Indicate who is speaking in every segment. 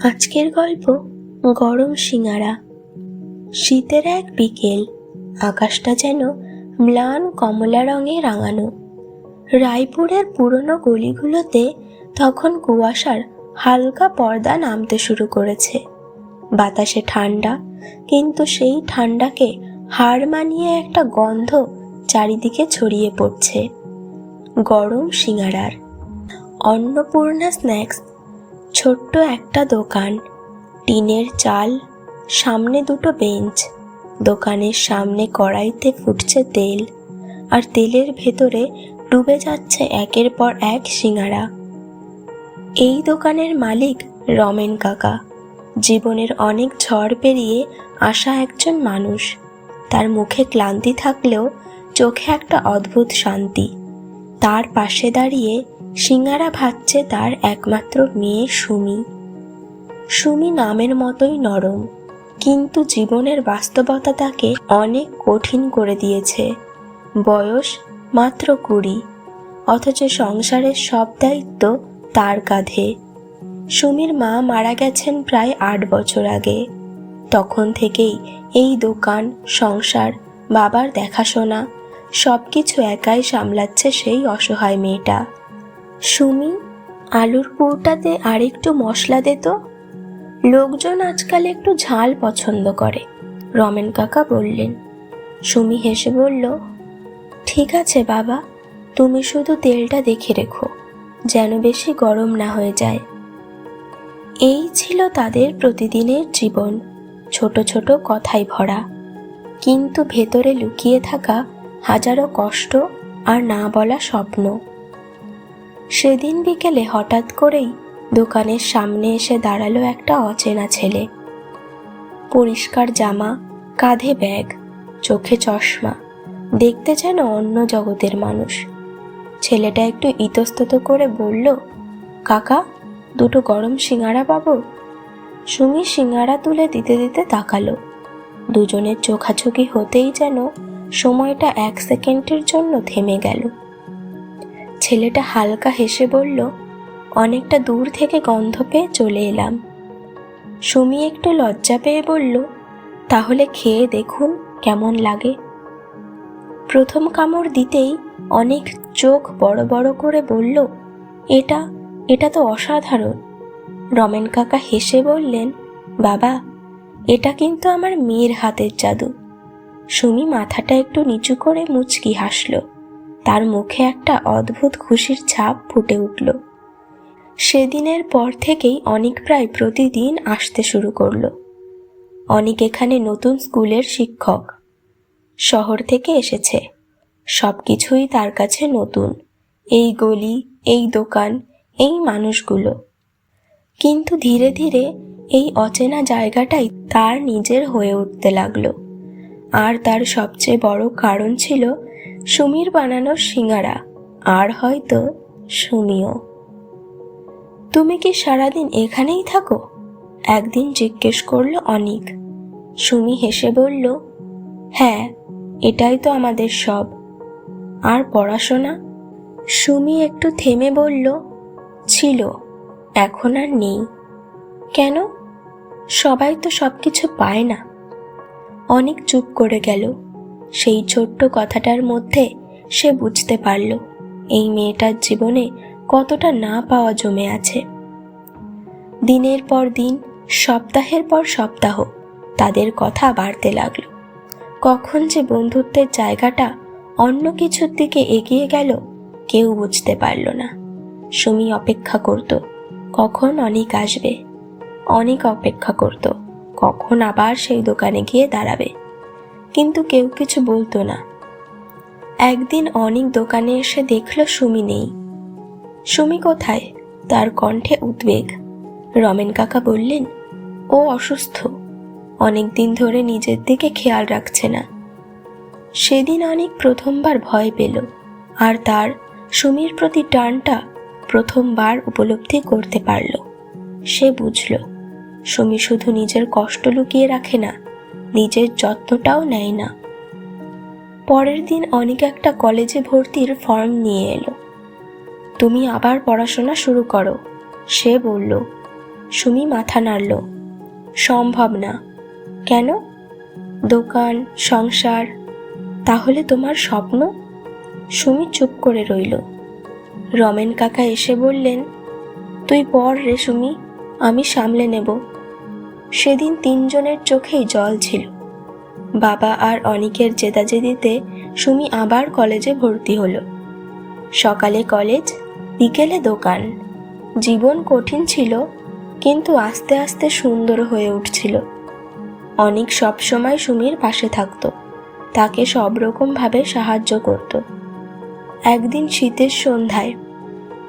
Speaker 1: আজকের গল্প গরম সিঙাড়া। শীতের এক বিকেল, আকাশটা যেন ম্লান কমলা রঙে রাঙানো। রায়পুরের পুরনো গলিগুলোতে তখন কুয়াশার হালকা পর্দা নামতে শুরু করেছে। বাতাসে ঠান্ডা, কিন্তু সেই ঠান্ডাকে হার মানিয়ে একটা গন্ধ চারিদিকে ছড়িয়ে পড়ছে, গরম সিঙাড়ার। অন্নপূর্ণা স্ন্যাক্স, ছোট্ট একটা দোকান, টিনের চাল, সামনে দুটো বেঞ্চ। দোকানের সামনে কড়াইতে ফুটছে তেল, আর তেলের ভেতরে ডুবে যাচ্ছে একের পর এক সিঙাড়া। এই দোকানের মালিক রমেন কাকা, জীবনের অনেক ঝড় পেরিয়ে আসা একজন মানুষ। তার মুখে ক্লান্তি থাকলেও চোখে একটা অদ্ভুত শান্তি। তার পাশে দাঁড়িয়ে সিঙাড়া ভাজছে তার একমাত্র মেয়ে সুমি। সুমি নামের মতোই নরম, কিন্তু জীবনের বাস্তবতা তাকে অনেক কঠিন করে দিয়েছে। বয়স মাত্র 20, অথচ সংসারের সব দায়িত্ব তার কাঁধে। সুমির মা মারা গেছেন প্রায় 8 বছর আগে। তখন থেকেই এই দোকান, সংসার, বাবার দেখাশোনা সবকিছু একাই সামলাচ্ছে সেই অসহায় মেয়েটা। সুমি, আলুর পুরটাতে আরেকটু মশলা দে তো। লোকজন আজকাল একটু ঝাল পছন্দ করে, রমেন কাকা বললেন। সুমি হেসে বলল, ঠিক আছে বাবা, তুমি শুধু তেলটা দেখে রেখো, যেন বেশি গরম না হয়ে যায়। এই ছিল তাদের প্রতিদিনের জীবন, ছোট ছোট কথায় ভরা, কিন্তু ভেতরে লুকিয়ে থাকা হাজারো কষ্ট আর না বলা স্বপ্ন। সেদিন বিকেলে হঠাৎ করেই দোকানের সামনে এসে দাঁড়ালো একটা অচেনা ছেলে। পরিষ্কার জামা, কাঁধে ব্যাগ, চোখে চশমা, দেখতে যেন অন্য জগতের মানুষ। ছেলেটা একটু ইতস্তত করে বলল, কাকা, দুটো গরম সিঙাড়া পাবো? সুমি সিঙাড়া তুলে দিতে দিতে তাকালো। দুজনের চোখাচোখি হতেই যেন সময়টা 1 সেকেন্ডের জন্য থেমে গেল। ছেলেটা হালকা হেসে বলল, অনেকটা দূর থেকে গন্ধ পেয়ে চলে এলাম। সুমি একটু লজ্জা পেয়ে বলল, তাহলে খেয়ে দেখুন কেমন লাগে। প্রথম কামড় দিতেই অনেক চোখ বড় বড় করে বলল, এটা এটা তো অসাধারণ। রমেন কাকা হেসে বললেন, বাবা, এটা কিন্তু আমার মেয়ের হাতের জাদু। সুমি মাথাটা একটু নিচু করে মুচকি হাসল। তার মুখে একটা অদ্ভুত খুশির ছাপ ফুটে উঠল। সেদিনের পর থেকেই অনিক প্রায় প্রতিদিন আসতে শুরু করলো। অনিক এখানে নতুন স্কুলের শিক্ষক, শহর থেকে এসেছে। সবকিছুই তার কাছে নতুন, এই গলি, এই দোকান, এই মানুষগুলো। কিন্তু ধীরে ধীরে এই অচেনা জায়গাটাই তার নিজের হয়ে উঠতে লাগলো। আর তার সবচেয়ে বড় কারণ ছিল সুমির বানানো সিঙাড়া, আর হয়তো সুমিও। তুমি কি সারাদিন এখানেই থাকো? একদিন জিজ্ঞেস করলো অনিক। সুমি হেসে বলল, হ্যাঁ, এটাই তো আমাদের সব। আর পড়াশোনা? সুমি একটু থেমে বলল, ছিল, এখন আর নেই। কেন? সবাই তো সবকিছু পায় না। অনেক চুপ করে গেল। সেই ছোট্ট কথাটার মধ্যে সে বুঝতে পারল এই মেয়েটার জীবনে কতটা না পাওয়া জমে আছে। দিনের পর দিন, সপ্তাহের পর সপ্তাহ তাদের কথা বাড়তে লাগলো। কখন যে বন্ধুত্বের জায়গাটা অন্য কিছুর দিকে এগিয়ে গেল কেউ বুঝতে পারল না। সুমি অপেক্ষা করত কখন অনিক আসবে। অনেক অপেক্ষা করত কখন আবার সেই দোকানে গিয়ে দাঁড়াবে, কিন্তু কেউ কিছু বলতো না। একদিন অনিক দোকানে এসে দেখল সুমি নেই। সুমি কোথায়? তার কণ্ঠে উদ্বেগ। রমেন কাকা বললেন, ও অসুস্থ, অনেকদিন ধরে নিজের দিকে খেয়াল রাখছে না। সেদিন অনেক প্রথমবার ভয় পেল, আর তার সুমির প্রতি টানটা প্রথমবার উপলব্ধি করতে পারল। সে বুঝল সুমি শুধু নিজের কষ্ট লুকিয়ে রাখে না, নিজের যত্নটাও নেয় না। পরের দিন অনেক একটা কলেজে ভর্তির ফর্ম নিয়ে এলো। তুমি আবার পড়াশোনা শুরু করো, সে বলল। সুমি মাথা নাড়ল। সম্ভব না। কেন? দোকান, সংসার, তাহলে তোমার স্বপ্ন? সুমি চুপ করে রইল। রমেন কাকা এসে বললেন, তুই পড় রে সুমি, আমি সামলে নেব। সেদিন তিনজনের চোখেই জল ছিল। বাবা আর অনিকের জেদাজেদিতে সুমি আবার কলেজে ভর্তি হলো। সকালে কলেজ, বিকেলে দোকান। জীবন কঠিন ছিল, কিন্তু আস্তে আস্তে সুন্দর হয়ে উঠছিল। অনিক সবসময় সুমির পাশে থাকতো, তাকে সব রকমভাবে সাহায্য করত। একদিন শীতের সন্ধ্যায়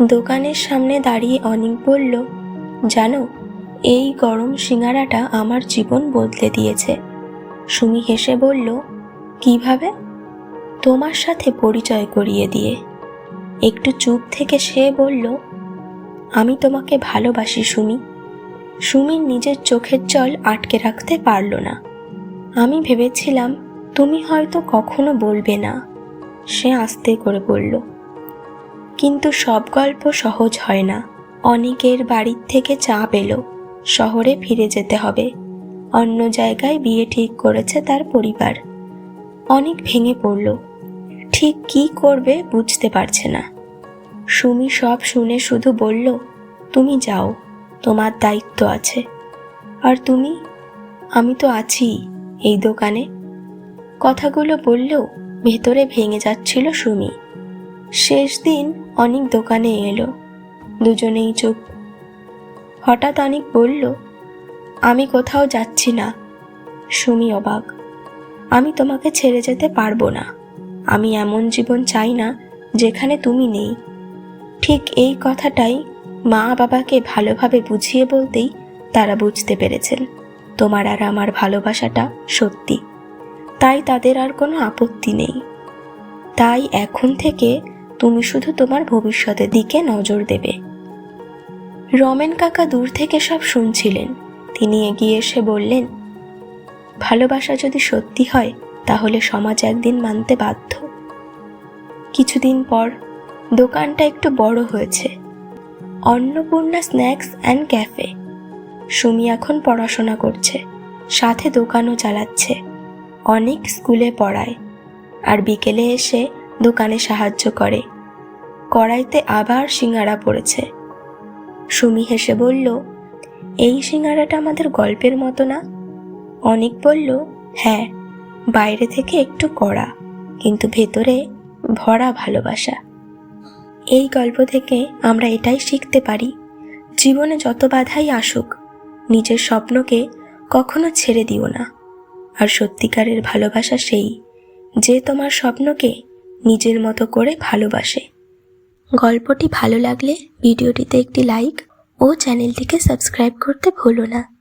Speaker 1: দোকানের সামনে দাঁড়িয়ে অনিক বলল, জানো, এই গরম সিঙাড়াটা আমার জীবন বদলে দিয়েছে। সুমি হেসে বলল, কিভাবে? তোমার সাথে পরিচয় করিয়ে দিয়ে। একটু চুপ থেকে সে বলল, আমি তোমাকে ভালোবাসি সুমি। সুমির নিজের চোখের জল আটকে রাখতে পারল না। আমি ভেবেছিলাম তুমি হয়তো কখনো বলবে না, সে আস্তে করে বলল। কিন্তু সব গল্প সহজ হয় না। অনিকের বাড়ির থেকে চাপ এলো, শহরে ফিরে যেতে হবে। অন্য জায়গায় বিয়ে ঠিক করেছে তার পরিবার। অনিক ভেঙে পড়ল, ঠিক কি করবে বুঝতে পারছে না। সুমি সব শুনে শুধু বলল, তুমি যাও, তোমার দায়িত্ব আছে। আর তুমি? আমি তো আছি এই দোকানে। কথাগুলো বললেও ভেতরে ভেঙে যাচ্ছিল সুমি। শেষ দিন অনিক দোকানে এলো, দুজনেই চুপ। হঠাৎ অনিক বলল, আমি কোথাও যাচ্ছি না। সুমি অবাক। আমি তোমাকে ছেড়ে যেতে পারবো না। আমি এমন জীবন চাই না যেখানে তুমি নেই। ঠিক এই কথাটাই মা বাবাকে ভালোভাবে বুঝিয়ে বলতেই তারা বুঝতে পেরেছেন তোমার আর আমার ভালোবাসাটা সত্যি। তাই তাদের আর কোনো আপত্তি নেই। তাই এখন থেকে তুমি শুধু তোমার ভবিষ্যতের দিকে নজর দেবে। রমেন কাকা দূর থেকে সব শুনছিলেন। তিনি এগিয়ে এসে বললেন, ভালোবাসা যদি সত্যি হয় তাহলে সমাজ একদিন মানতে বাধ্য। কিছুদিন পর দোকানটা একটু বড় হয়েছে, Annapurna snacks and cafe. Sumi এখন পড়াশোনা করছে, সাথে দোকানও চালাচ্ছে। অনেক স্কুলে পড়ায়, আর বিকেলে এসে দোকানে সাহায্য করে। কড়াইতে আবার সিঙাড়া পড়েছে। সুমি হেসে বলল, এই সিঙাড়াটা আমাদের গল্পের মতো না? অনিক বলল, হ্যাঁ, বাইরে থেকে একটু কড়া, কিন্তু ভেতরে ভরা ভালোবাসা। এই গল্প থেকে আমরা এটাই শিখতে পারি, জীবনে যত বাধাই আসুক, নিজের স্বপ্নকে কখনো ছেড়ে দিও না। আর সত্যিকারের ভালোবাসা সেই, যে তোমার স্বপ্নকে নিজের মতো করে ভালোবাসে। গল্পটি ভালো লাগলে ভিডিওটিতে একটি লাইক ও চ্যানেলটিকে সাবস্ক্রাইব করতে ভুলো না।